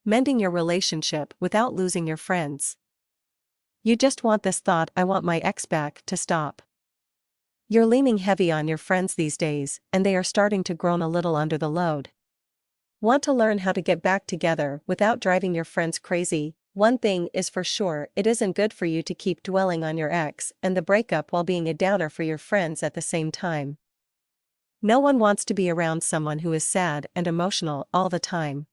mending your relationship without losing your friends. You just want this thought, "I want my ex back," to stop. You're leaning heavy on your friends these days, and they are starting to groan a little under the load. Want to learn how to get back together without driving your friends crazy? One thing is for sure, it isn't good for you to keep dwelling on your ex and the breakup while being a downer for your friends at the same time. No one wants to be around someone who is sad and emotional all the time.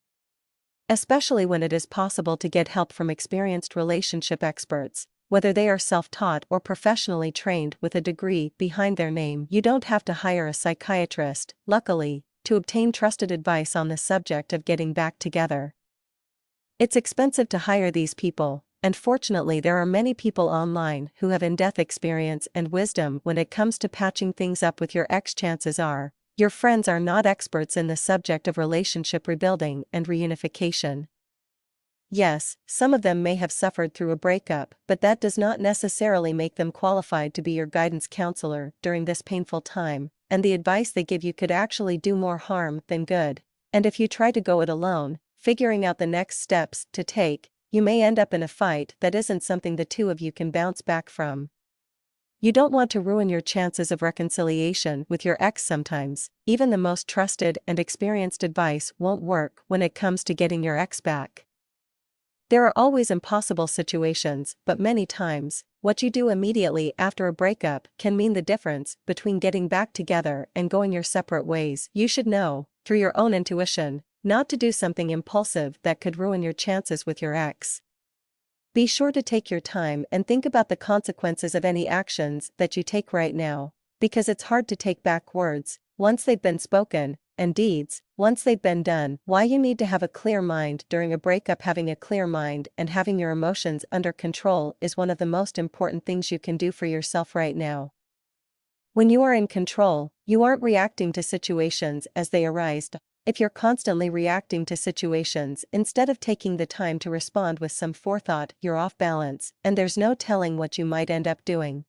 Especially when it is possible to get help from experienced relationship experts, whether they are self-taught or professionally trained with a degree behind their name. You don't have to hire a psychiatrist, luckily, to obtain trusted advice on the subject of getting back together. It's expensive to hire these people, and fortunately there are many people online who have in-depth experience and wisdom when it comes to patching things up with your ex. Chances are, your friends are not experts in the subject of relationship rebuilding and reunification. Yes, some of them may have suffered through a breakup, but that does not necessarily make them qualified to be your guidance counselor during this painful time, and the advice they give you could actually do more harm than good. And if you try to go it alone, figuring out the next steps to take, you may end up in a fight that isn't something the two of you can bounce back from. You don't want to ruin your chances of reconciliation with your ex. Sometimes, even the most trusted and experienced advice won't work when it comes to getting your ex back. There are always impossible situations, but many times, what you do immediately after a breakup can mean the difference between getting back together and going your separate ways. You should know, through your own intuition, not to do something impulsive that could ruin your chances with your ex. Be sure to take your time and think about the consequences of any actions that you take right now, because it's hard to take back words once they've been spoken, and deeds once they've been done. Why you need to have a clear mind during a breakup. Having a clear mind and having your emotions under control is one of the most important things you can do for yourself right now. When you are in control, you aren't reacting to situations as they arise. If you're constantly reacting to situations instead of taking the time to respond with some forethought, you're off balance, and there's no telling what you might end up doing.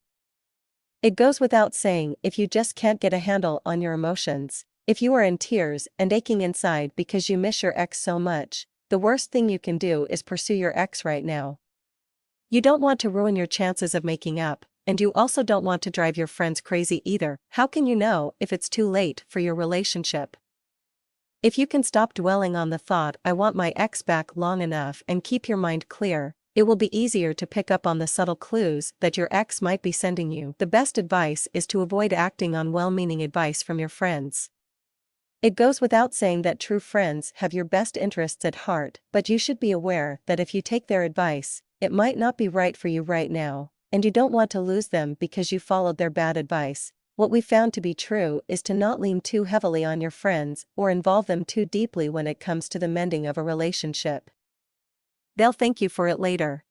It goes without saying, if you just can't get a handle on your emotions, if you are in tears and aching inside because you miss your ex so much, the worst thing you can do is pursue your ex right now. You don't want to ruin your chances of making up, and you also don't want to drive your friends crazy either. How can you know if it's too late for your relationship? If you can stop dwelling on the thought, "I want my ex back," long enough and keep your mind clear, it will be easier to pick up on the subtle clues that your ex might be sending you. The best advice is to avoid acting on well-meaning advice from your friends. It goes without saying that true friends have your best interests at heart, but you should be aware that if you take their advice, it might not be right for you right now, and you don't want to lose them because you followed their bad advice. What we found to be true is to not lean too heavily on your friends or involve them too deeply when it comes to the mending of a relationship. They'll thank you for it later.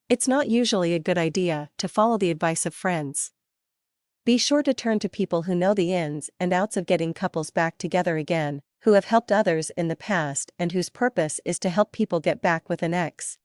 It's not usually a good idea to follow the advice of friends. Be sure to turn to people who know the ins and outs of getting couples back together again, who have helped others in the past and whose purpose is to help people get back with an ex.